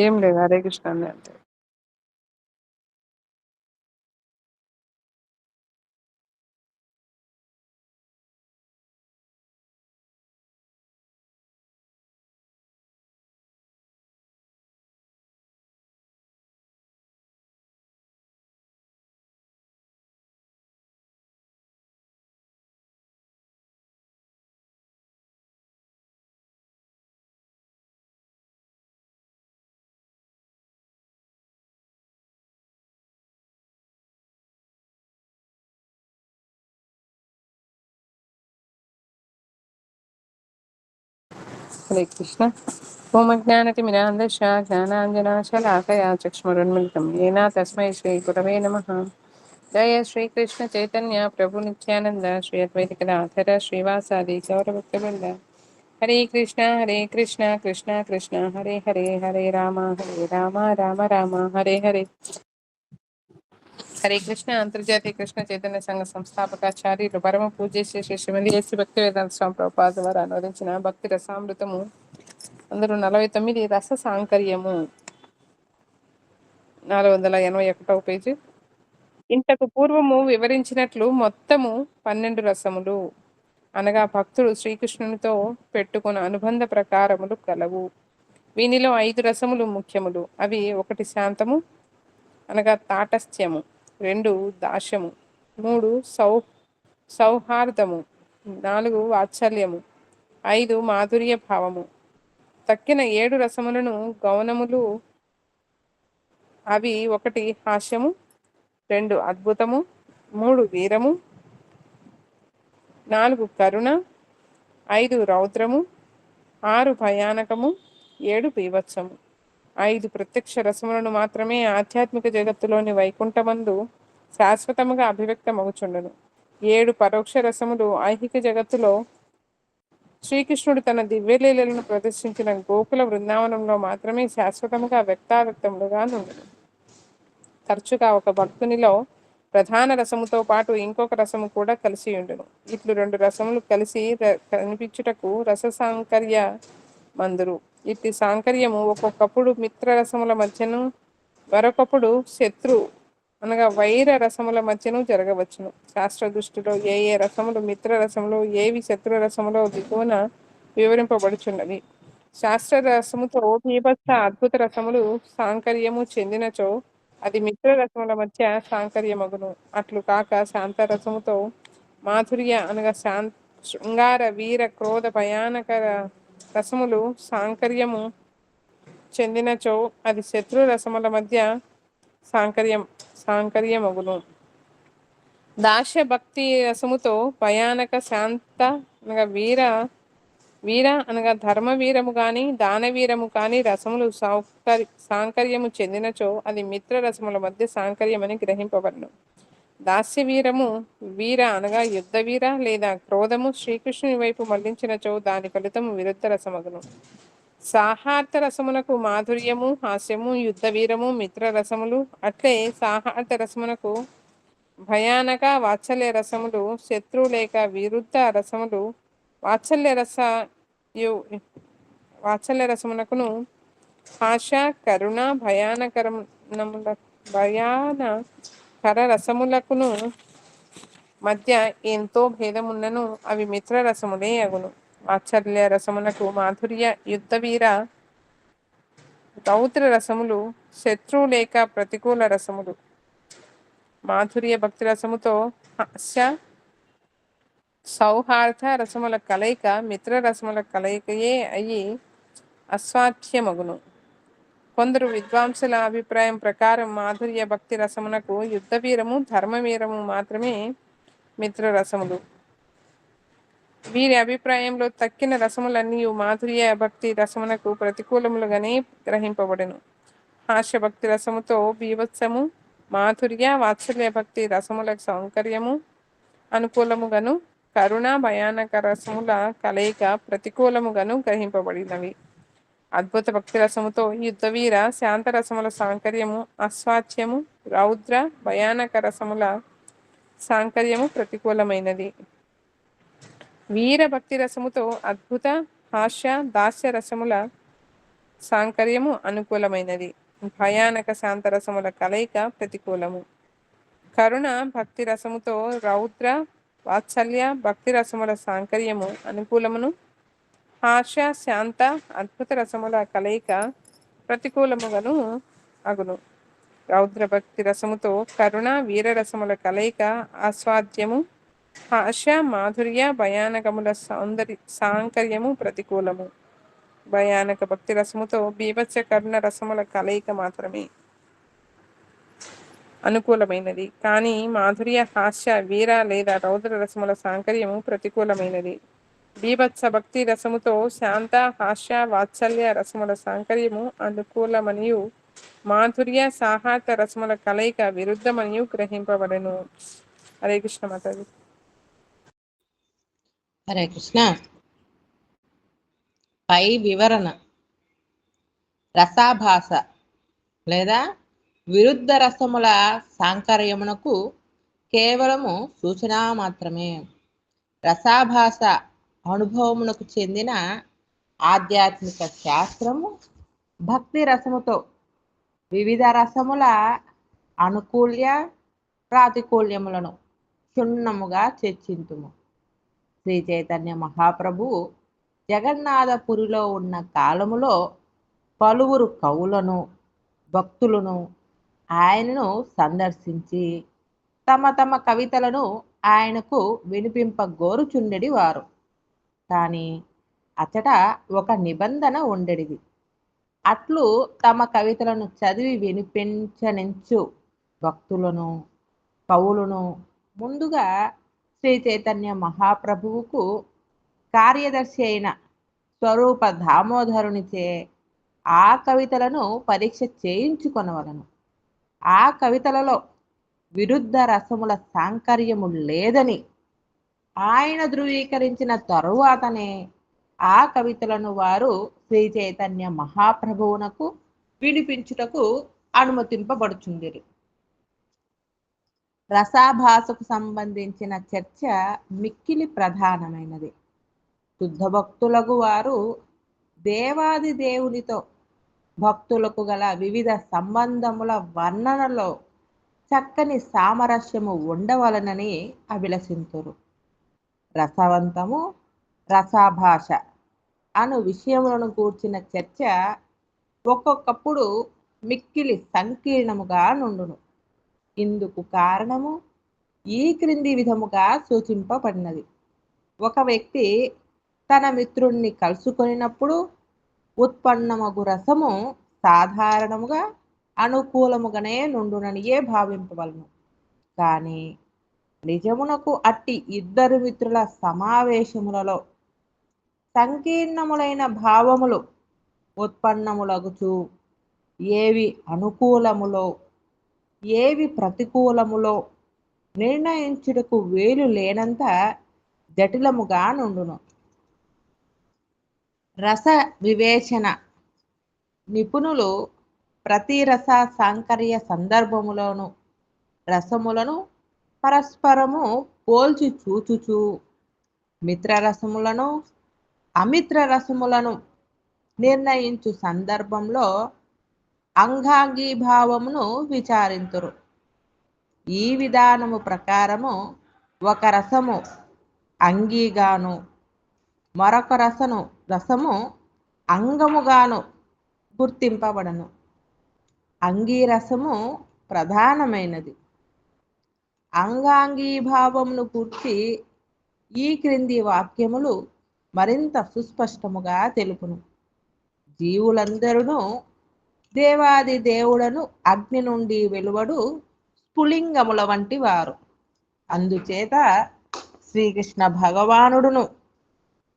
ఏం లేదు. హరే కృష్ణ అండి అంతే. హరే కృష్ణ. ఓమజ్ఞానతిమిరాంధశ్చ జ్ఞానాంజనాశలాకయా చక్షురున్మిలితం येन తస్మై శ్రీగురవే నమః. జయ శ్రీకృష్ణ చైతన్య ప్రభు నిత్యానంద శ్రీ అద్వైత గదాధర శ్రీవాసాది గౌరభక్తవృంద. హరే కృష్ణ కృష్ణ కృష్ణ హరే హరే హరే రామ రామ రామ హరే హరే. హరే కృష్ణ. అంతర్జాతీయ కృష్ణ చైతన్య సంఘ సంస్థాపకాచార్యులు పరమ పూజ్య శ్రీ శ్రీ శ్రీమతి ఎస్సి భక్తి వేదాంత స్వామి ప్రభుపాద వారు అనువదించిన భక్తి రసామృతము 149 రస సాంకర్యము 481వ పేజీ. ఇంతకు పూర్వము వివరించినట్లు మొత్తము 12 రసములు అనగా భక్తుడు శ్రీకృష్ణునితో పెట్టుకున్న అనుబంధ ప్రకారములు కలవు. వీనిలో 5 రసములు ముఖ్యములు. అవి: 1 శాంతము అనగా తాటస్థ్యము, 2 దాస్యము, 3 సౌహార్దము, 4 వాత్సల్యము, 5 మాధుర్య భావము. తక్కిన 7 రసములను గౌణములు. అవి: 1 హాస్యము, 2 అద్భుతము, 3 వీరము, 4 కరుణ, 5 రౌద్రము, 6 భయానకము, 7 బీభత్సము. 5 ప్రత్యక్ష రసములను మాత్రమే ఆధ్యాత్మిక జగత్తులోని వైకుంఠమందు శాశ్వతముగా అభివ్యక్తమగుచుండును. 7 పరోక్ష రసములు ఐహిక జగత్తులో శ్రీకృష్ణుడు తన దివ్యలీలలను ప్రదర్శించిన గోకుల బృందావనంలో మాత్రమే శాశ్వతముగా వ్యక్తావ్యక్తములుగా నుండును. తరచుగా ఒక భక్తునిలో ప్రధాన రసముతో పాటు ఇంకొక రసము కూడా కలిసి ఉండును. ఇట్లు 2 రసములు కలిసి కనిపించుటకు రస సాంకర్య మందురు. ఇట్టి సాంకర్యము ఒక్కొక్కప్పుడు మిత్ర రసముల మధ్యను, మరొకప్పుడు శత్రు అనగా వైర రసముల మధ్యను జరగవచ్చును. శాస్త్ర దృష్టిలో ఏ ఏ రసములు మిత్ర రసములు, ఏవి శత్రు రసములో దిగువన వివరింపబడుచున్నవి. శాస్త్ర రసముతో బీభత్స అద్భుత రసములు సాంకర్యము చెందినచో అది మిత్ర రసముల మధ్య సాంకర్యమగును. అట్లు కాక శాంత రసముతో మాధుర్య అనగా శృంగార వీర క్రోధ భయానక రసములు సాంకర్యము చెందినచో అది శత్రు రసముల మధ్య సాంకర్యమగును. దాస్య భక్తి రసముతో భయానక శాంత అనగా వీర అనగా ధర్మవీరము కానీ దానవీరము కానీ రసములు సాంకర్యము చెందినచో అది మిత్ర రసముల మధ్య సాంకర్యమని గ్రహింపబడును. దాస్య వీరము వీర అనగా యుద్ధ వీర లేదా క్రోధము శ్రీకృష్ణుని వైపు మళ్లించినచో దాని ఫలితము విరుద్ధ రసమగును. సాహార్థ రసమునకు మాధుర్యము, హాస్యము, యుద్ధ వీరము మిత్ర రసములు. అట్లే సాహార్థ రసమునకు భయానక వాత్సల్య రసములు శత్రు లేక విరుద్ధ రసములు. వాత్సల్య రస వాత్సల్య రసమునకును హాష కరుణ భయానకర రసములకును మధ్య ఎంతో భేదమున్నను అవి మిత్ర రసములే అగును. వాత్సల్య రసమునకు మాధుర్య, యుద్ధ వీర, రౌద్ర రసములు శత్రు లేక ప్రతికూల రసములు. మాధుర్య భక్తి రసముతో హాస్య సౌహార్ద రసముల కలయిక మిత్ర రసముల కలయికయే అయి అస్వాధ్యమగును. కొందరు విద్వాంసుల అభిప్రాయం ప్రకారం మాధుర్య భక్తి రసమునకు యుద్ధ వీరము, ధర్మవీరము మాత్రమే మిత్ర రసములు. వీరి అభిప్రాయంలో తక్కిన రసములన్నీ మాధుర్య భక్తి రసమునకు ప్రతికూలములుగానే గ్రహింపబడెను. హాస్య భక్తి రసముతో బీభత్సము, మాధుర్య వాత్సల్య భక్తి రసముల సౌకర్యము అనుకూలముగాను, కరుణ భయానక రసముల కలయిక ప్రతికూలముగాను గ్రహింపబడినవి. అద్భుత భక్తి రసముతో యుద్ధ వీర శాంత రసముల సాంకర్యము అస్వాచ్యము, రౌద్ర భయానక రసముల సాంకర్యము ప్రతికూలమైనది. వీర భక్తి రసముతో అద్భుత హాస్య దాస్య రసముల సాంకర్యము అనుకూలమైనది. భయానక శాంతరసముల కలయిక ప్రతికూలము. కరుణ భక్తి రసముతో రౌద్ర వాత్సల్య భక్తి రసముల సాంకర్యము అనుకూలమును, హాస్య శాంత అద్భుత రసముల కలయిక ప్రతికూలముగాను అగును. రౌద్ర భక్తి రసముతో కరుణ వీర రసముల కలయిక ఆస్వాద్యము, హాస్య మాధుర్య భయానకముల సాంకర్యము ప్రతికూలము. భయానక భక్తి రసముతో బీభత్స కరుణ రసముల కలయిక మాత్రమే అనుకూలమైనది. కానీ మాధుర్య హాస్య వీర లేదా రౌద్ర రసముల సాంకర్యము ప్రతికూలమైనది. బీభత్స భక్తి రసముతో శాంత హాస్య వాత్సల్య రసముల సాంకర్యము అనుకూలమనియు, మాధుర్య సాహాత రసముల కలయిక విరుద్ధమనియు గ్రహింపబడెను. హరే కృష్ణ మాతాజీ. హరే కృష్ణ. పై వివరణ రసాభాస లేదా విరుద్ధ రసముల సాంకర్యమునకు కేవలము సూచన మాత్రమే. రసాభాస అనుభవమునకు చెందిన ఆధ్యాత్మిక శాస్త్రము భక్తి రసముతో వివిధ రసముల అనుకూల్య ప్రాతికూల్యములను క్షుణ్ణముగా చర్చింతుము. శ్రీ చైతన్య మహాప్రభు జగన్నాథపురిలో ఉన్న కాలములో పలువురు కవులను భక్తులను ఆయనను సందర్శించి తమ తమ కవితలను ఆయనకు వినిపింపగోరుచుండెడి వారు. కానీ అచట ఒక నిబంధన ఉండెడిది. అట్లు తమ కవితలను చదివి వినిపించనించు భక్తులను కవులను ముందుగా శ్రీ చైతన్య మహాప్రభువుకు కార్యదర్శి అయిన స్వరూప దామోదరునిచే ఆ కవితలను పరీక్ష చేయించుకొనవలను. ఆ కవితలలో విరుద్ధ రసముల సాంకర్యము లేదని ఆయన ధృవీకరించిన తరువాతనే ఆ కవితలను వారు శ్రీ చైతన్య మహాప్రభువునకు వినిపించుటకు అనుమతింపబడుచుండిరి. రసాభాసకు సంబంధించిన చర్చ మిక్కిలి ప్రధానమైనది. శుద్ధ భక్తులకు వారు దేవాది దేవునితో భక్తులకు గల వివిధ సంబంధముల వర్ణనలో చక్కని సామరస్యము ఉండవలనని అభిలషింతురు. రసవంతము రసాభాష అను విషయములను కూర్చిన చర్చ ఒక్కొక్కప్పుడు మిక్కిలి సంకీర్ణముగా నుండును. ఇందుకు కారణము ఈ క్రింది విధముగా సూచింపబడినది. ఒక వ్యక్తి తన మిత్రుణ్ణి కలుసుకొనినప్పుడు ఉత్పన్నమగు రసము సాధారణముగా అనుకూలముగానే నుండుననియే భావింపవలను. కానీ నిజమునకు అట్టి ఇద్దరు మిత్రుల సమావేశములలో సంకీర్ణములైన భావములు ఉత్పన్నములగుచు ఏవి అనుకూలములో ఏవి ప్రతికూలములో నిర్ణయించుటకు వేలు లేనంత జటిలముగా నుండును. రస వివేచన నిపుణులు ప్రతి రస సాంకర్య సందర్భములోను రసములను పరస్పరము పోల్చి చూచుచు మిత్రరసములను అమిత్ర రసములను నిర్ణయించు సందర్భంలో అంగాంగీభావమును విచారింతురు. ఈ విధానము ప్రకారము ఒక రసము అంగీగాను మరొక రసము అంగముగాను గుర్తింపబడను. అంగీరసము ప్రధానమైనది. అంగాంగీభావమును కూర్చి ఈ క్రింది వాక్యములు మరింత సుస్పష్టముగా తెలుపును. జీవులందరూ దేవాది దేవుడను అగ్ని నుండి వెలువడు స్ఫులింగముల వంటి వారు. అందుచేత శ్రీకృష్ణ భగవానుడును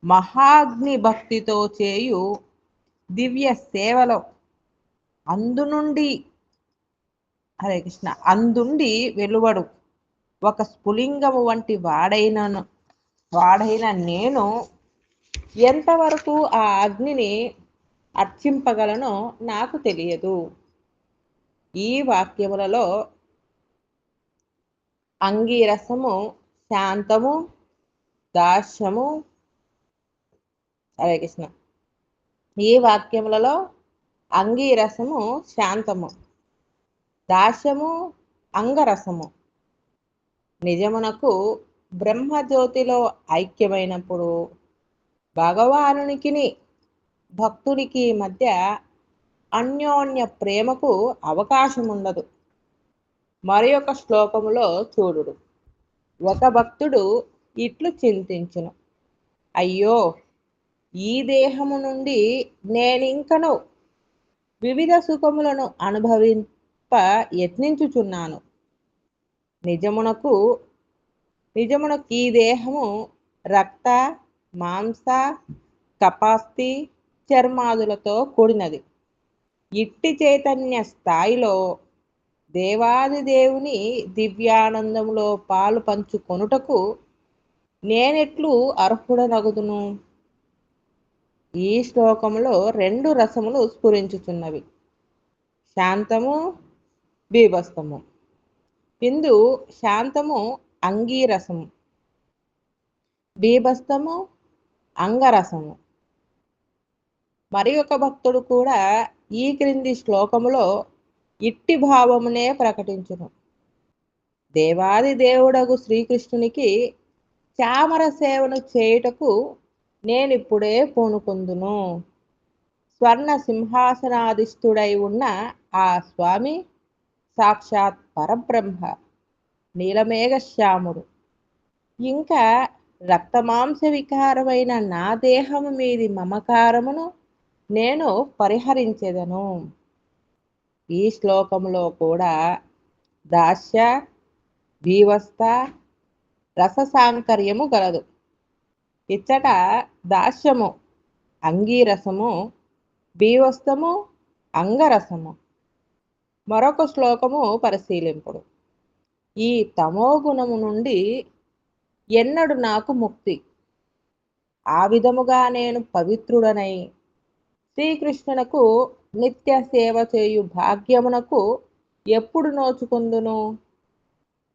మహాగ్ని భక్తితో చేయు దివ్య సేవలో అందుండి వెలువడు ఒక స్ఫులింగము వంటి వాడైన నేను ఎంతవరకు ఆ అగ్నిని అర్చింపగలనో నాకు తెలియదు. ఈ వాక్యములలో అంగీరసము శాంతము దాస్యము ఈ వాక్యములలో అంగీరసము శాంతము, దాస్యము అంగరసము. నిజమునకు బ్రహ్మజ్యోతిలో ఐక్యమైనప్పుడు భగవానునికిని భక్తునికి మధ్య అన్యోన్య ప్రేమకు అవకాశం ఉండదు. మరి ఒక శ్లోకములో చూడుడు. ఒక భక్తుడు ఇట్లు చింతించును, అయ్యో, ఈ దేహము నుండి నేనింకను వివిధ సుఖములను అనుభవింప యత్నించుచున్నాను. నిజమునకు ఈ దేహము రక్త, మాంస, కపాస్తి, చర్మాదులతో కూడినది. ఇట్టి చైతన్య స్థాయిలో దేవాది దేవుని దివ్యానందములో పాలు పంచుకొనుటకు నేనెట్లు అర్హుడనగుదును? ఈ శ్లోకములో 2 రసములు స్ఫురించుచున్నవి, శాంతము, బీభత్సము. ఇందు శాంతము అంగీరసము, బీభత్సము అంగరసము. మరి ఒక భక్తుడు కూడా ఈ క్రింది శ్లోకములో ఇట్టి భావమునే ప్రకటించును. దేవాది దేవుడగు శ్రీకృష్ణునికి చామర సేవను చేయుటకు నేనిప్పుడే పూనుకొందును. స్వర్ణ సింహాసనాధిష్ఠుడై ఉన్న ఆ స్వామి సాక్షాత్ పరబ్రహ్మ, నీలమేఘశ్యాముడు. ఇంకా రక్తమాంస వికారమైన నా దేహము మీది మమకారమును నేను పరిహరించెదను. ఈ శ్లోకములో కూడా దాస్య, భీవస్థ, రససాంకర్యము గలదు. ఇచ్చట దాస్యము అంగీరసము, భీవస్థము అంగరసము. మరొక శ్లోకము పరిశీలింపుడు. ఈ తమోగుణము నుండి ఎన్నడు నాకు ముక్తి? ఆ విధముగా నేను పవిత్రుడనై శ్రీకృష్ణునకు నిత్య సేవ చేయు భాగ్యమునకు ఎప్పుడు నోచుకుందును?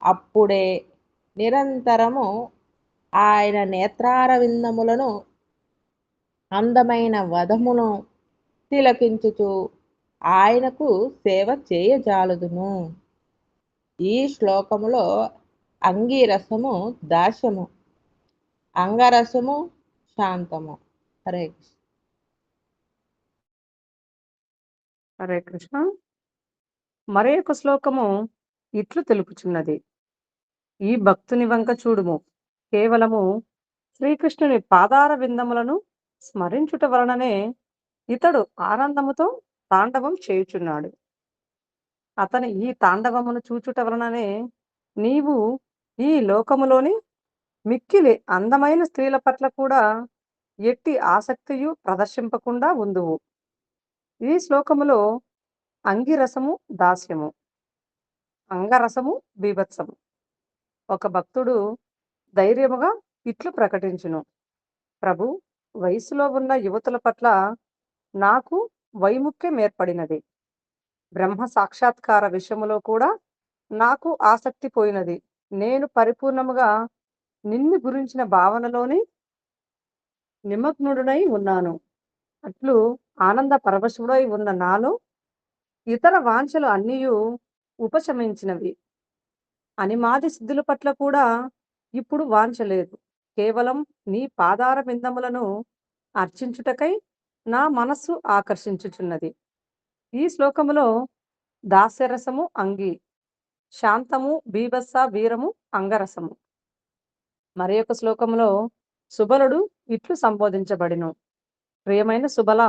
అప్పుడే నిరంతరము ఆయన నేత్రారవిందములను అందమైన వదమును తిలకించుచు ఆయనకు సేవ చేయజాలదును. ఈ శ్లోకములో అంగీరసము దాస్యము, అంగరసము శాంతము. హరే కృష్ణ. హరే కృష్ణ. మరి ఒక శ్లోకము ఇట్లు తెలుపుచున్నది, ఈ భక్తుని వంక చూడుము, కేవలము శ్రీకృష్ణుని పాదార విందములను స్మరించుట వలననే ఇతడు ఆనందముతో తాండవం చేయుచున్నాడు. అతని ఈ తాండవమును చూచుట వలననే నీవు ఈ లోకములోని మిక్కిలి అందమైన స్త్రీల పట్ల కూడా ఎట్టి ఆసక్తియు ప్రదర్శింపకుండా ఉందువు. ఈ శ్లోకములో అంగిరసము దాస్యము, అంగరసము బీభత్సము. ఒక భక్తుడు ధైర్యముగా ఇట్లు ప్రకటించును, ప్రభు, వయసులో ఉన్న యువతుల పట్ల నాకు వైముఖ్యం ఏర్పడినది. బ్రహ్మ సాక్షాత్కార విషయములో కూడా నాకు ఆసక్తి పోయినది. నేను పరిపూర్ణముగా నిన్ను గురించిన భావనలోని నిమగ్నుడనై ఉన్నాను. అట్లు ఆనంద పరవశుడై ఉన్న నాలో ఇతర వాంఛలు అన్నీయు ఉపశమించినవి. అనిమాది సిద్ధుల పట్ల కూడా ఇప్పుడు వాంఛలేదు. కేవలం నీ పాదార బిందములను అర్చించుటకై నా మనస్సు ఆకర్షించుచున్నది. ఈ శ్లోకములో దాస్యరసము అంగి, శాంతము బీభత్స వీరము అంగరసము. మరి ఒక శ్లోకములో సుబలుడు ఇట్లు సంబోధించబడిను, ప్రియమైన సుబల,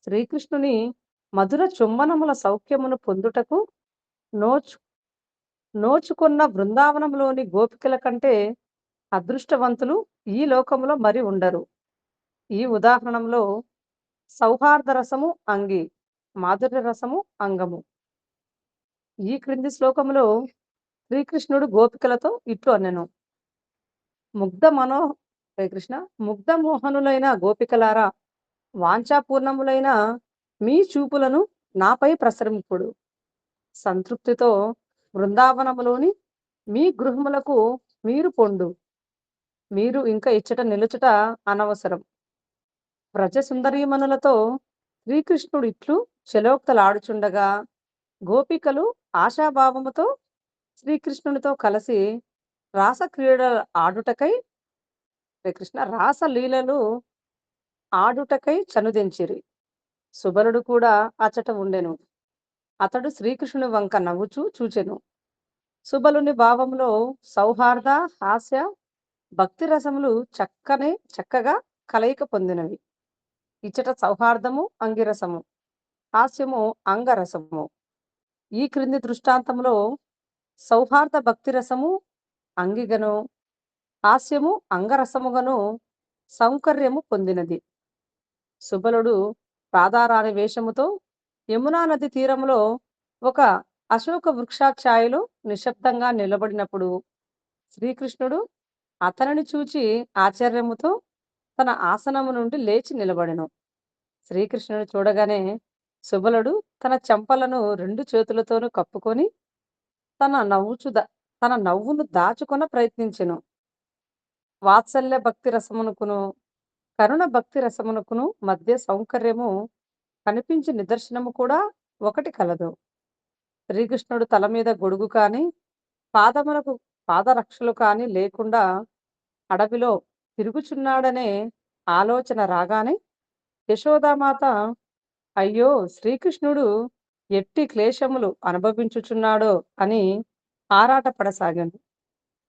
శ్రీకృష్ణుని మధుర చుంబనముల సౌఖ్యమును పొందుటకు నోచుకున్న బృందావనంలోని గోపికల కంటే అదృష్టవంతులు ఈ లోకములో మరి ఉండరు. ఈ ఉదాహరణంలో సౌహార్ద రసము అంగి, మాధుర్య రసము అంగము. ఈ క్రింది శ్లోకములో శ్రీకృష్ణుడు గోపికలతో ఇట్లు అనెను, ముగ్ధ మోహనులైన గోపికలారా, వాంఛాపూర్ణములైన మీ చూపులను నాపై ప్రసరింపుడు. సంతృప్తితో బృందావనములోని మీ గృహములకు మీరు పొండు. మీరు ఇంకా ఇచ్చట నిలుచుట అనవసరం. వ్రజ సుందరీమణులతో శ్రీకృష్ణుడు ఇట్లు చలోక్తలాడుచుండగా గోపికలు ఆశాభావముతో శ్రీకృష్ణునితో కలిసి రాసక్రీడలు ఆడుటకై శ్రీకృష్ణ రాసలీలలు ఆడుటకై చనుదెంచిరి. సుబలుడు కూడా అచట ఉండెను. అతడు శ్రీకృష్ణుని వంక నవ్వుచూ చూచెను. సుబలుని భావంలో సౌహార్ద, హాస్య, భక్తి రసములు చక్కగా కలయిక పొందినవి. ఇచ్చట సౌహార్దము అంగిరసము, హాస్యము అంగరసము. ఈ క్రింది దృష్టాంతంలో సౌహార్ద భక్తి రసము అంగిగను, హాస్యము అంగరసముగను సౌకర్యము పొందినది. సుబలుడు రాధారాణి వేషముతో యమునా నది తీరంలో ఒక అశోక వృక్షాఛాయలో నిశ్శబ్దంగా నిలబడినప్పుడు శ్రీకృష్ణుడు అతనిని చూచి ఆశ్చర్యముతో తన ఆసనము నుండి లేచి నిలబడెను. శ్రీకృష్ణుని చూడగానే సుబలుడు తన చెంపలను 2 చేతులతోనూ కప్పుకొని తన నవ్వును దాచుకొన ప్రయత్నించెను. వాత్సల్య భక్తి రసమునకును కరుణ భక్తి రసమునకును మధ్య సౌకర్యము కనిపించే నిదర్శనము కూడా ఒకటి కలదు. శ్రీకృష్ణుడు తల మీద గొడుగు కాని పాదములకు పాదరక్షలు కాని లేకుండా అడవిలో తిరుగుచున్నాడనే ఆలోచన రాగానే యశోదామాత అయ్యో శ్రీకృష్ణుడు ఎట్టి క్లేశములు అనుభవించుచున్నాడో అని ఆరాటపడసాగాను.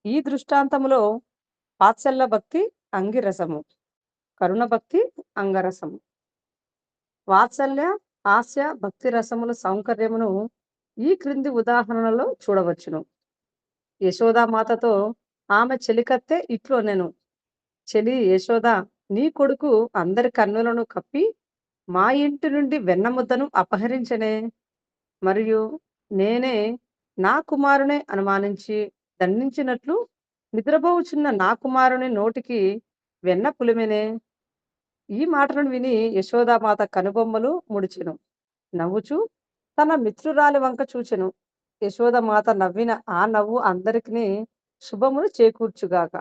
ఈ దృష్టాంతములో వాత్సల్య భక్తి అంగిరసము, కరుణ భక్తి అంగరసము. వాత్సల్య, హాస్య, భక్తి రసముల సౌకర్యమును ఈ క్రింది ఉదాహరణలో చూడవచ్చును. యశోదామాతతో ఆమె చెలికత్తె ఇట్లు అనెను, చెలి యశోద, నీ కొడుకు అందరి కన్నులను కప్పి మా ఇంటి నుండి వెన్నముద్దను అపహరించనే. మరియు నేనే నా కుమారునే అనుమానించి దండించినట్లు నిద్రపోవుచున్న నా కుమారుని నోటికి వెన్న పులిమెనే. ఈ మాటలను విని యశోదామాత కనుబొమ్మలు ముడిచెను. నవ్వుచూ తన మిత్రురాలి వంక చూచెను. యశోదమాత నవ్విన ఆ నవ్వు అందరికీ శుభమును చేకూర్చుగాక.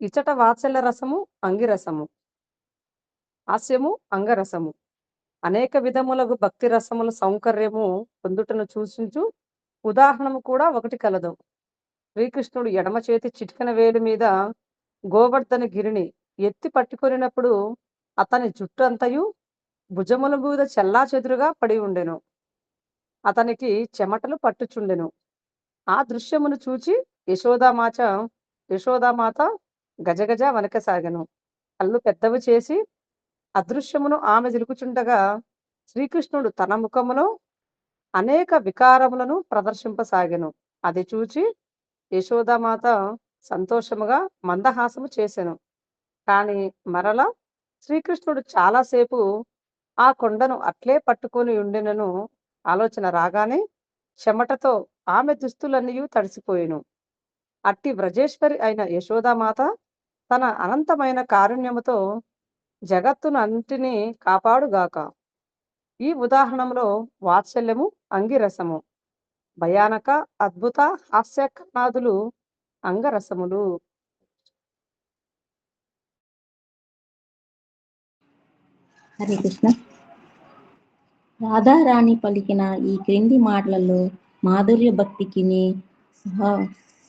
ఇచట వాత్సల్య రసము అంగిరసము, హాస్యము అంగరసము, అనేక విధములకు భక్తి రసముల సౌకర్యము పొందుటను సూచించు ఉదాహరణము కూడా ఒకటి కలదు. శ్రీకృష్ణుడు ఎడమ చేతి చిటికెన వేలు మీద గోవర్ధన గిరిని ఎత్తి పట్టుకొనినప్పుడు అతని జుట్టు అంతయు భుజముల మీద చెల్లా చెదురుగా పడి ఉండెను. అతనికి చెమటలు పట్టుచుండెను. ఆ దృశ్యమును చూచి యశోదామాత గజగజ వనకసాగెను. కళ్ళు పెద్దవి చేసి అదృశ్యమును ఆమె జిలుకుచుండగా శ్రీకృష్ణుడు తన ముఖములో అనేక వికారములను ప్రదర్శింపసాగెను. అది చూచి యశోదామాత సంతోషముగా మందహాసము చేసెను. కాని మరలా శ్రీకృష్ణుడు చాలాసేపు ఆ కొండను అట్లే పట్టుకొని ఉండెనను ఆలోచన రాగానే చెమటతో ఆమె దుస్తులన్నీ తడిసిపోయెను. అట్టి వ్రజేశ్వరి అయిన యశోదామాత తన అనంతమైన కారుణ్యముతో జగత్తును అన్నిటినీ కాపాడుగాక. ఈ ఉదాహరణలో వాత్సల్యము అంగిరసము, భయానక అద్భుత హాస్య కర్ణాదులు అంగరసములు. హరే కృష్ణ. రాధారాణి పలికిన ఈ క్రింది మాటలలో మాధుర్య భక్తికిని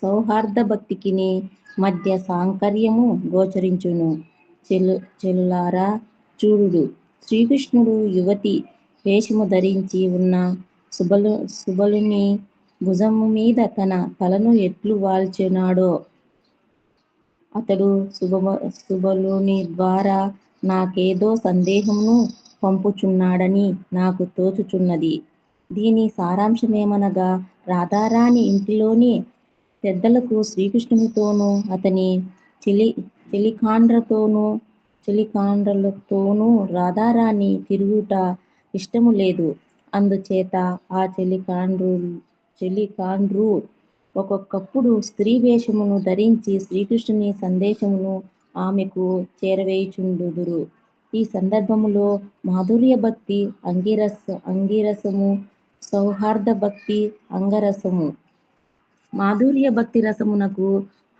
సౌహార్ద భక్తికిని మధ్య సాంకర్యము గోచరించును. చెలులారా చూడుడు, శ్రీకృష్ణుడు యువతి వేషము ధరించి ఉన్న సుబలుని భుజము మీద తన తలను ఎట్లు వాల్చినాడో. అతడు సుబలుని ద్వారా నాకేదో సందేహమును పంపుచున్నాడని నాకు తోచుచున్నది. దీని సారాంశమేమనగా, రాధారాణి ఇంటిలోని పెద్దలకు శ్రీకృష్ణునితోనూ అతని చెలికాండ్రలతోనూ రాధారాణి తిరుగుట ఇష్టము లేదు. అందుచేత ఆ చెలికాండ్రు ఒక్కొక్కప్పుడు స్త్రీ వేషమును ధరించి శ్రీకృష్ణుని సందేశమును ఆమెకు చేరవేయుచుండుదురు. ఈ సందర్భములో మాధుర్య భక్తి అంగిరసము, సౌహార్ద భక్తి అంగరసము. మాధుర్య భక్తి రసమునకు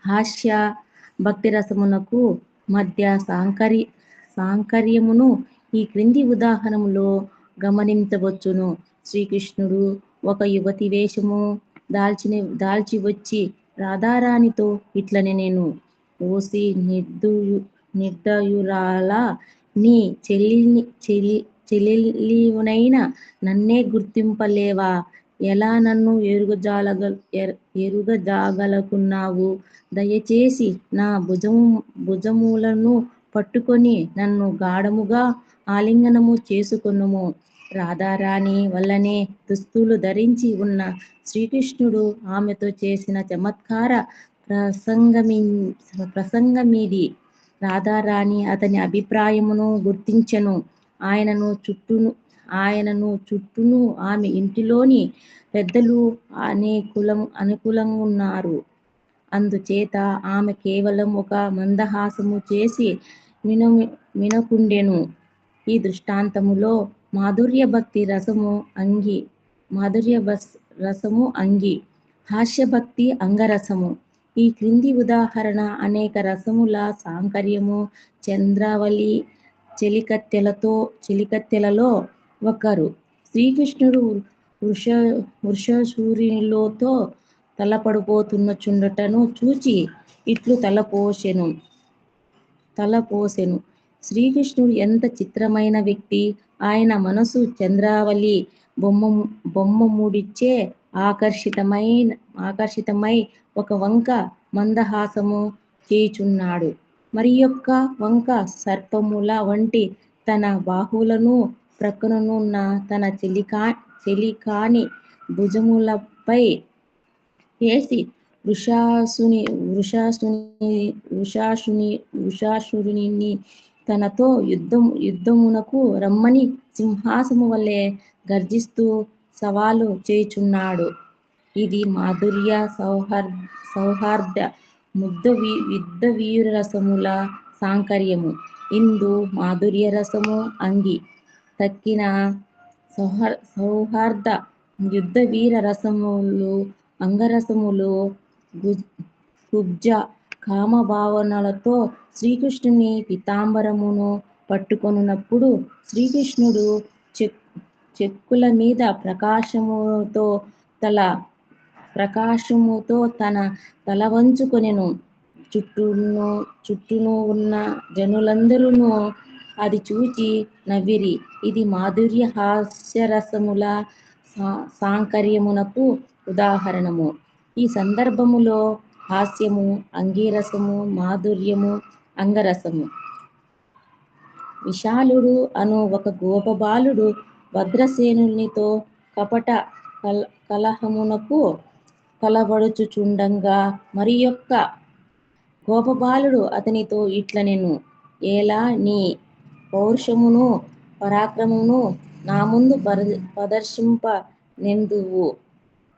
హాస్య భక్తి రసమునకు మధ్య సాంకర్యమును ఈ క్రింది ఉదాహరణలో గమనించవచ్చును. శ్రీకృష్ణుడు ఒక యువతి వేషము దాల్చి వచ్చి రాధారాణితో ఇట్లనే నేను ఓసి నిర్దయురాలా, నీ చెల్లెలివైన నన్నే గుర్తింపలేవా? ఎలా నన్ను ఎరుగజాగలుగున్నావు? దయచేసి నా భుజములను పట్టుకొని నన్ను గాఢముగా ఆలింగనము చేసుకొనుము. రాధారాణి వల్లనే దుస్తులు ధరించి ఉన్న శ్రీకృష్ణుడు ఆమెతో చేసిన చమత్కార ప్రసంగమిది. రాధారాణి అతని అభిప్రాయమును గుర్తించెను. ఆయనను చుట్టూను ఆమె ఇంటిలోని పెద్దలు అనుకూలంగున్నారు. అందుచేత ఆమె కేవలం ఒక మందహాసము చేసి వినకుండెను. ఈ దృష్టాంతములో మాధుర్య రసము అంగి, హాస్యభక్తి అంగరసము. ఈ క్రింది ఉదాహరణ అనేక రసముల సాంకర్యము. చంద్రావళి చెలికత్తెలలో ఒకరు శ్రీకృష్ణుడు వృషసూరునితో తలపడబోతున్నచుండుటను చూచి ఇట్లు తలపోసెను. శ్రీకృష్ణుడు ఎంత చిత్రమైన వ్యక్తి! ఆయన మనసు చంద్రావళి బొమ్మముడిచే ఆకర్షితమై ఒక వంక మందహాసము చేయుచున్నాడు, మరియొక్క వంక సర్పముల వంటి తన బాహువులను ప్రక్కనున్న తన చెలికాని భుజములపై వేసి వృషాసురుని తనతో యుద్ధమునకు రమ్మని సింహాసము వలె గర్జిస్తూ సవాలు చేయుచున్నాడు. ఇది మాధుర్య సౌహార్ద యుద్ధవీరరసముల సాంకర్యము. ఇందు మాధుర్య రసము అంగి, తక్కిన సౌహార్ద యుద్ధవీర రసములు అంగరసములు. కుబ్జ కామభావనలతో శ్రీకృష్ణుని పీతాంబరమును పట్టుకొనున్నప్పుడు శ్రీకృష్ణుడు చెక్కుల మీద ప్రకాశముతో తన తలవంచుకొనెను. చుట్టూను ఉన్న జనులందరూ అది చూచి నవ్విరి. ఇది మాధుర్య హాస్యరసముల సాంకర్యమునకు ఉదాహరణము. ఈ సందర్భములో హాస్యము అంగీరసము, మాధుర్యము అంగరసము. విశాలుడు అను ఒక గోపబాలుడు భద్రసేనునితో కపట కలహమునకు తలబడుచుచుండగా మరియొక్క గోపబాలుడు అతనితో ఇట్లనెను, ఏలా నీ పౌరుషమును పరాక్రమమును నా ముందు ప్రదర్శింప నెందువు?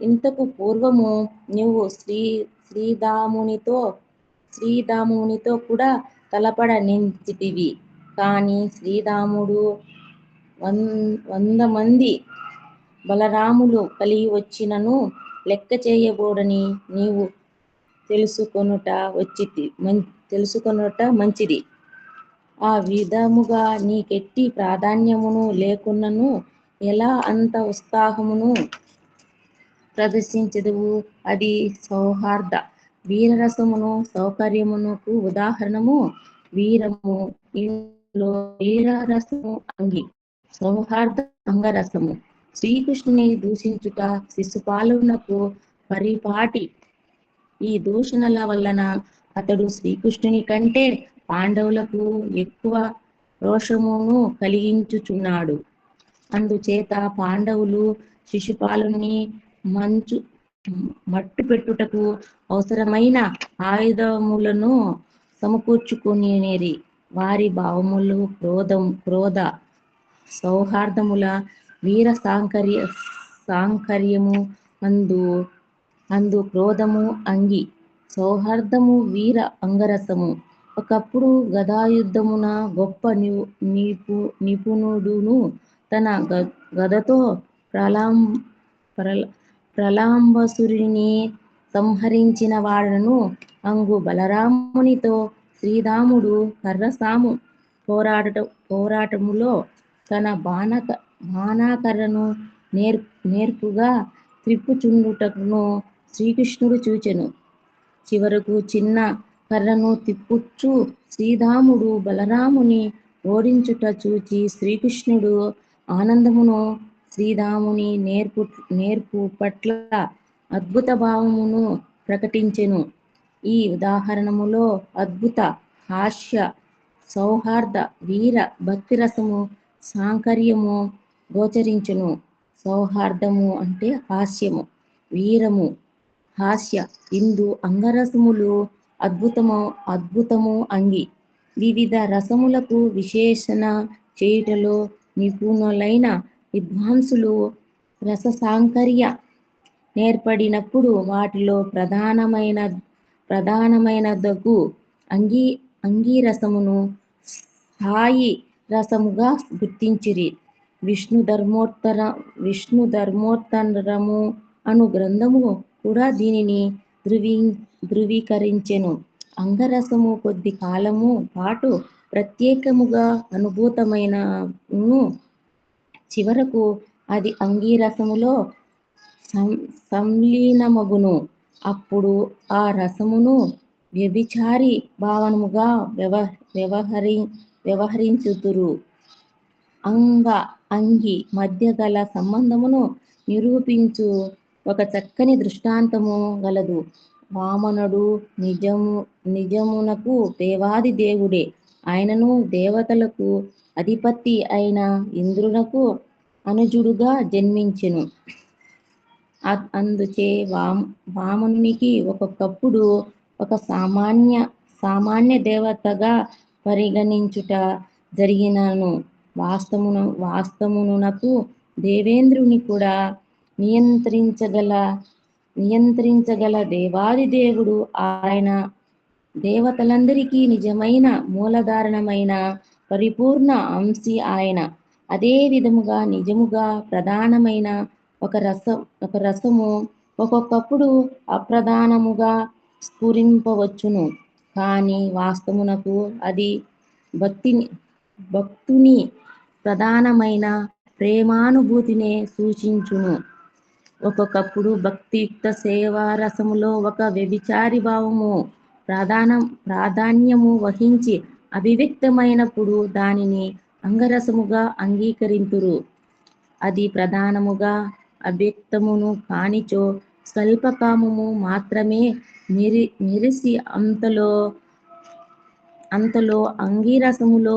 ఇంతకు పూర్వము నీవు శ్రీధామునితో కూడా తలపడ నెంచితివి. కాని శ్రీధాముడు 100 మంది బలరాములు కలిగి వచ్చినను లెక్క చేయబోడని నీవు తెలుసుకొనుట మంచిది. ఆ విధముగా నీకెట్టి ప్రాధాన్యమును లేకున్నను ఎలా అంత ఉత్సాహమును ప్రదర్శించెదవు? అది సౌహార్ద వీరరసమును సౌకర్యమునకు ఉదాహరణము. వీరము ఇందులో వీరరసము అంగి, సౌహార్ద అంగరసము. శ్రీకృష్ణుని దూషించుట శిశుపాలునకు పరిపాటి. ఈ దూషణల వలన అతడు శ్రీకృష్ణుని కంటే పాండవులకు ఎక్కువ రోషమును కలిగించుచున్నాడు. అందుచేత పాండవులు శిశుపాలుని మట్టు పెట్టుటకు అవసరమైన ఆయుధములను సమకూర్చుకొనిరి. వారి భావములు క్రోధ సౌహార్దముల వీర సాంకర్యము. అందు క్రోధము అంగి, సౌహార్దము వీర అంగరసము. ఒకప్పుడు గదాయుద్ధమున గొప్ప నిపుణుడును తన గదతో ప్రళంబాసురుని సంహరించిన వాడను. అంగు బలరామునితో శ్రీధాముడు కర్రసాము పోరాటములో తన బాణాకర్రను నేర్పుగా త్రిప్పుచుండుటకును శ్రీకృష్ణుడు చూచెను. చివరకు చిన్న కర్రను తిప్పుచు శ్రీరాముడు బలరాముని ఓడించుట చూచి శ్రీకృష్ణుడు ఆనందమును శ్రీరాముని నేర్పు పట్ల అద్భుత భావమును ప్రకటించెను. ఈ ఉదాహరణములో అద్భుత, హాస్య, సౌహార్ద, వీర, భక్తిరసము, సాంకర్యము గోచరించును. సౌహార్దము అంటే హాస్యము, వీరము హాస్య, ఇందు అంగరసములు అద్భుతము అంగి. వివిధ రసములకు విశేషణ చేయుటలో నిపుణులైన విద్వాంసులు రస సాంకర్య నేర్పడినప్పుడు వాటిలో ప్రధానమైనదగు అంగీరసమును స్థాయి రసముగా గుర్తించిరి. విష్ణు ధర్మోత్తరము అను గ్రంథము కూడా దీనిని ధృవీకరించెను. అంగరసము కొద్ది కాలము పాటు ప్రత్యేకముగా అనుభూతమైనను చివరకు అది అంగీరసములో సంలీనమగును. అప్పుడు ఆ రసమును వ్యభిచారి భావముగా వ్యవహరించుదురు. అంగి మధ్య గల సంబంధమును నిరూపించు ఒక చక్కని దృష్టాంతము గలదు. వామనుడు నిజమునకు దేవాది దేవుడే. ఆయనను దేవతలకు అధిపతి అయిన ఇంద్రునకు అనుజుడుగా జన్మించెను. అందుచే వామనునికి ఒకప్పుడు ఒక సామాన్య దేవతగా పరిగణించుట జరిగినను వాస్తవమునకు దేవేంద్రుని కూడా నియంత్రించగల దేవాది దేవుడు. ఆయన దేవతలందరికీ నిజమైన మూలధారణమైన పరిపూర్ణ అంశి ఆయన. అదే విధముగా నిజముగా ప్రధానమైన ఒక రసము ఒక్కొక్కప్పుడు అప్రధానముగా స్ఫురింపవచ్చును. కానీ వాస్తవమునకు అది భక్తుని ప్రధానమైన ప్రేమానుభూతినే సూచించును. ఒక్కొక్కప్పుడు భక్తియుక్త సేవా రసములో ఒక వ్యభిచారి భావము ప్రాధాన్యము వహించి అభివ్యక్తమైనప్పుడు దానిని అంగరసముగా అంగీకరింతురు. అది ప్రధానముగా అవ్యక్తమును కానిచో స్వల్పకాలము మాత్రమే మెరిసి అంతలో అంగీరసములో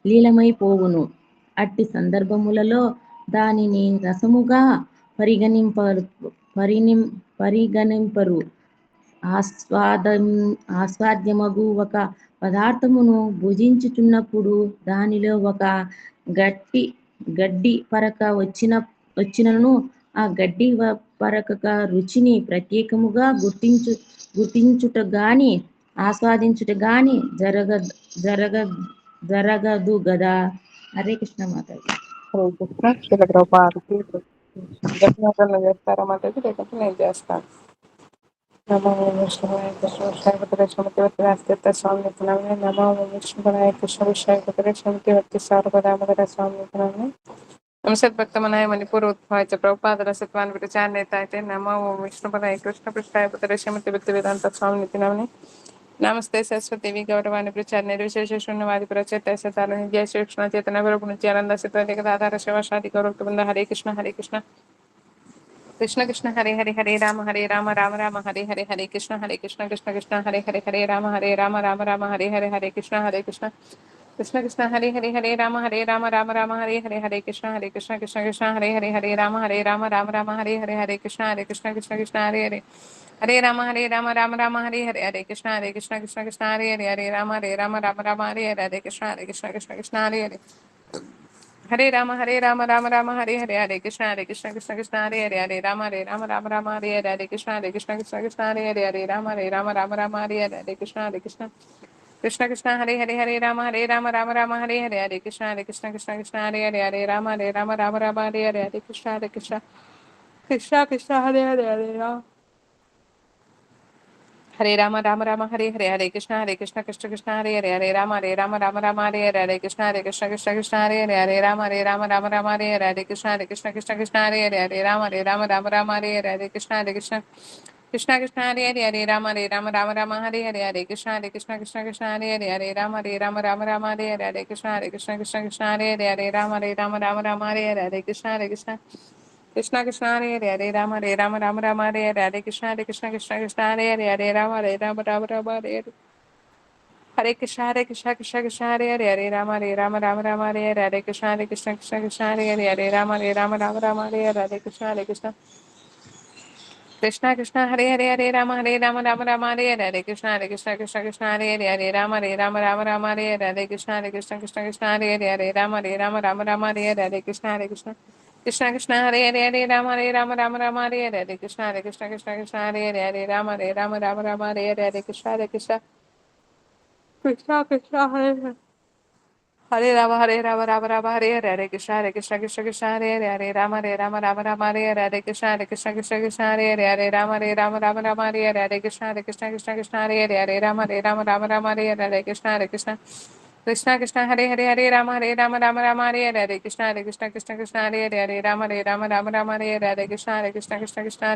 లీలమైపోవును. అట్టి సందర్భములలో దానిని రసముగా పరిగణింపరు. ఆస్వాద్యమగు ఒక పదార్థమును భుజించుచున్నప్పుడు దానిలో ఒక గడ్డి పరక వచ్చినను ఆ గడ్డి పరక రుచిని ప్రత్యేకముగా గుర్తించుట గాని ఆస్వాదించుట గాని జరగదు గదా. హరే కృష్ణ మాతాజీ. హరే కృష్ణ. శ్రీల ప్రభుపాదకి ధన్యవాదాలు చేస్తారా మాతాజీ? లేకపోతే నేను చేస్తాను. నమో విష్ణువాయ కృష్ణ విషయ శ్రీమతి స్వామి నిత్యనామని. నమో విష్ణువాయ కృష్ణ విషయ శ్రీమతి సార్వదామోదర స్వామి నిత్యనామని. నమస్కార్ భక్తమనాయ మణిపూర్ ఉద్భవాయ ప్రభుపాద రసత్వాన్ విచారణేతాయితే. నమో విష్ణుపదాయ కృష్ణ పృష్ఠాయ పుత్ర శ్రీమతి భక్తి వేదాంత స్వామి నిత్యనామని. నమస్తే సరస్వతి గౌరవాన్ని ప్రచార నిర్విశేష శూన్యవాది ప్రచేత సతాలు జయ శ్రీకృష్ణ చేతన గురు నిత్యానంద సిద్ధాధార శివశాది గౌరవ బృంద. Hare Krishna Hare Krishna Krishna Krishna Hare Hare Hare Rama Rama Rama Hare Hare Hare Krishna Krishna Krishna Hare Hare Hare Rama Rama Rama Hare Hare Hare Krishna Krishna Krishna Krishna Hare Hare Hare Rama Rama Rama Hare Hare Hare Krishna Krishna Krishna Hare Hare Hare Rama Rama Hare Hare Hare Krishna Krishna Krishna Hare Hare Hare Rama Rama Hare Hare Hare Krishna Krishna Krishna Hare Hare Hare Rama Rama Hare Hare Hare Krishna Krishna Krishna Hare Hare Hare Rama Rama Hare Hare Hare Krishna Krishna Krishna Hare Hare Hare Rama Rama Hare Hare Hare Krishna Krishna Krishna Hare Hare Hare Rama Rama Hare Hare Hare Krishna Krishna Krishna Hare Hare Rama Rama Hare Hare Hare Krishna Krishna Krishna Hare Hare Hare Rama Rama Hare Hare Hare Krishna Krishna Krishna Hare Hare Hare Rama Hare Rama Rama Rama Hare Hare Hare Krishna Krishna Krishna Hare Hare Hare Rama Rama Rama Hare Hare Hare Krishna Krishna Hare Hare Hare Rama Rama Hare Hare Hare Krishna Krishna Hare Hare Hare Rama Rama Hare Hare Hare Krishna Krishna Hare Hare Hare Rama Rama Hare Hare Hare Krishna Krishna Hare Hare Hare Rama Rama Hare Hare Hare Krishna Krishna Hare Hare Hare Rama Rama Hare Hare Hare Krishna Hare Hare Rama Rama Hare Hare Hare Krishna Hare Hare Rama Hare Hare Krishna Hare Hare Hare Rama Rama Hare Hare Hare Krishna Hare Hare Rama Rama Hare Hare Hare Krishna Hare Hare Hare Rama Rama Hare Hare Krishna Hare Hare Rama Rama Hare Hare Hare Krishna Hare Hare Rama Rama Hare Hare Hare Krishna Hare Hare Rama Hare Hare Krishna Hare Hare Rama Rama Hare Hare Krishna Hare Hare Rama Hare Hare Krishna Hare Hare Rama Hare Hare Krishna Hare Hare Rama Hare Hare Krishna Hare Hare Rama Hare Hare Krishna Hare Rama Hare Hare Krishna Hare Hare Rama Hare Hare Krishna Hare Hare Rama Hare Hare Krishna Hare Hare Rama Hare Hare Krishna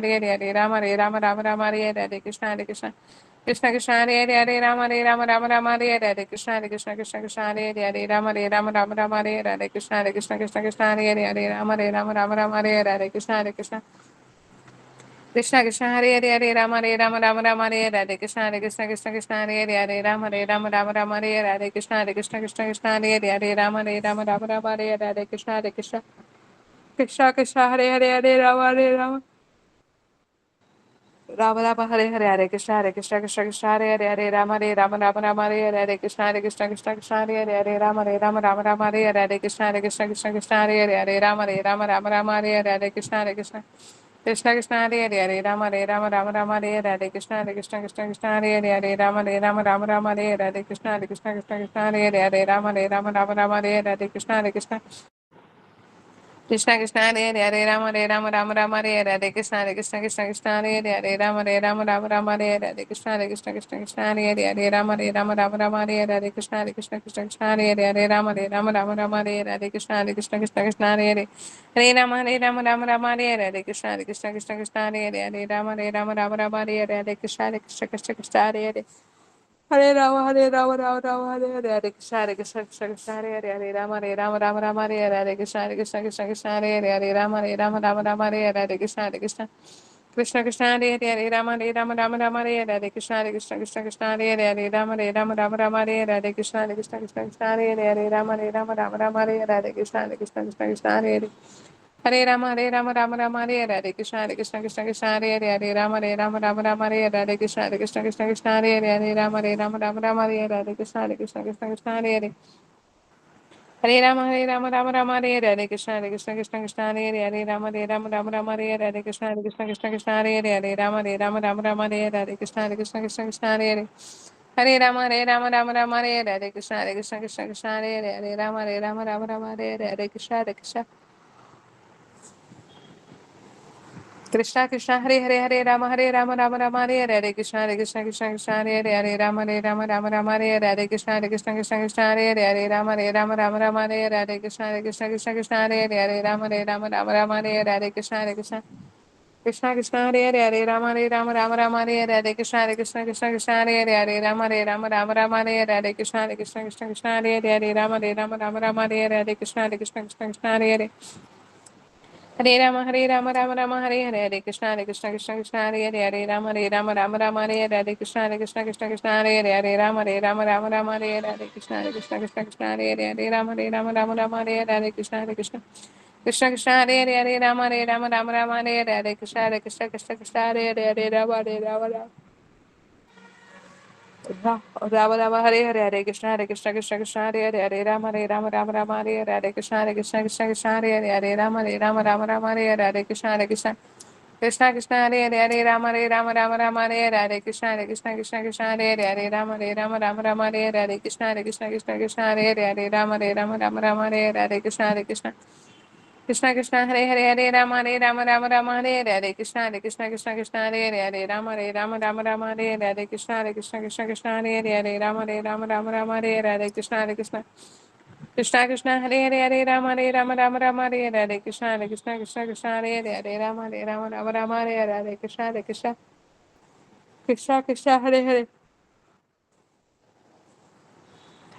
Hare Hare Rama Hare Hare Krishna Hare Hare Rama Hare Hare Krishna Hare Hare Rama Hare Hare Krishna Hare Hare Rama Hare Hare Krishna Hare Hare Rama Hare Hare Krishna Hare Rama Rama Hare Hare Krishna Hare Rama Hare Hare Krishna Hare Hare Rama Hare Hare Krishna Hare Hare Rama Hare Hare Krishna Hare Hare Rama Hare Hare Krishna Hare Hare Rama Hare Hare Krishna Hare Hare Rama Hare Hare Krishna Hare Hare Rama Hare Hare Krishna Hare Hare Rama Hare Hare Krishna Hare Hare Rama Hare Hare Krishna Hare Hare Rama Hare Hare Krishna Hare Hare Rama Hare Hare Krishna Hare Hare Rama Hare Hare Krishna Hare Hare Hare Hare Krishna Hare Rama Hare Krishna Hare Rama Hare Hare Krishna Hare Hare Rama Hare Hare Krishna Hare Hare Rama Hare Hare Krishna Hare Hare Rama Hare Hare Krishna Hare Hare Hare Rama Hare Krishna Hare Rama Krishna Hare Hare Rama Hare Hare Krishna Hare Hare Rama Hare Hare Krishna Hare Hare Rama Hare Hare Krishna Hare Hare Rama Hare Hare Krishna Hare Hare Rama Hare Hare Krishna Hare Hare Rama Hare Hare Krishna Hare Rama Hare Hare Krishna Hare Hare Rama Hare Hare Krishna Hare Hare Rama Hare Hare Krishna Hare Hare Rama Hare Krishna Hare Hare Rama Hare Hare Krishna Hare Hare Rama Hare Hare Krishna Hare Hare Rama Hare Hare Krishna Hare Hare Hare Rama Hare Krishna Hare Hare Rama Hare Hare Krishna Hare Rama Hare Hare Krishna Hare Hare Rama Hare Hare Krishna Hare Rama Hare Hare Krishna Hare Hare Rama Hare Krishna Hare Rama Hare Krishna Hare Rama Hare Krishna Rama Hare Krishna Hare Rama Hare Krishna Hare Rama Hare Krishna Krishna Krishna Hare Hare Hare Rama Rama Rama Hare Hare Hare Krishna Krishna Krishna Krishna Hare Hare Hare Rama Rama Rama Hare Hare Hare Krishna Krishna Krishna Krishna Hare Hare Hare Rama Rama Hare Hare Hare Krishna Krishna Krishna Krishna Hare Hare Hare Rama Rama Hare Hare Hare Krishna Krishna Krishna Krishna Hare Hare Hare Rama Rama Hare Hare Hare Krishna Krishna Krishna Krishna Hare Hare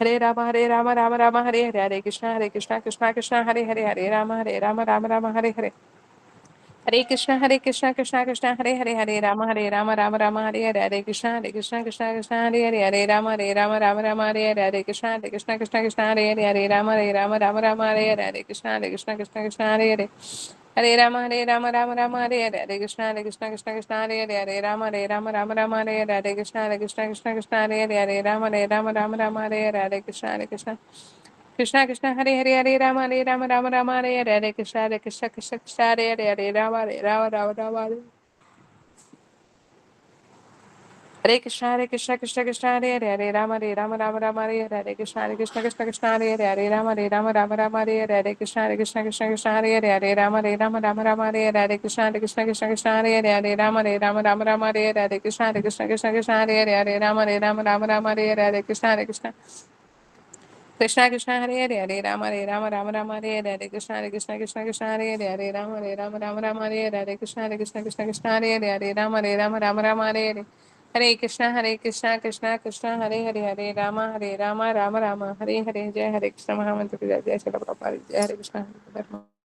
Hare Rama Rama Hare Hare Hare Krishna Krishna Krishna Hare Hare Hare Rama Rama Hare Hare Hare Krishna Krishna Krishna Hare Hare Hare Rama Rama Hare Hare Hare Krishna Krishna Krishna Hare Hare Hare Rama Rama Hare Hare Hare Krishna Krishna Krishna Hare Hare Hare Rama Rama Hare Hare Hare Krishna Krishna Krishna Hare Hare Hare Rama Rama Hare Hare Hare Krishna Krishna Krishna Hare Hare Hare Rama Rama Hare Hare Hare Krishna Krishna Krishna Hare Hare Hare Rama Rama Hare Hare Hare Krishna Krishna Krishna Krishna Hare Hare Hare Rama Rama Hare Hare Hare Krishna Krishna Krishna Hare Hare Hare Rama Rama Hare Hare Krishna Krishna Krishna Hare Hare Hare Rama Rama Hare Hare Hare Krishna Krishna Krishna Hare Hare Hare Rama Rama Hare Hare Hare Krishna Krishna Krishna Hare Hare Hare Rama Rama Hare Hare Hare Krishna Krishna Krishna Hare Hare Hare Rama Rama Hare Hare Hare Krishna Krishna Krishna Hare Hare Hare Rama Rama Hare Hare Hare Krishna Krishna Krishna Hare Hare Hare Rama Rama Hare Hare Hare Krishna Krishna Krishna Hare Hare Hare Rama Rama Hare Hare Hare Krishna Krishna Krishna Hare Hare Hare Rama Rama Hare Hare Hare Krishna Krishna Hare Hare Hare Rama Rama Hare Hare Jai Hare Krishna Mahamantra Jai Jai Shri Prabhupada Jai Hare Krishna Hare Krishna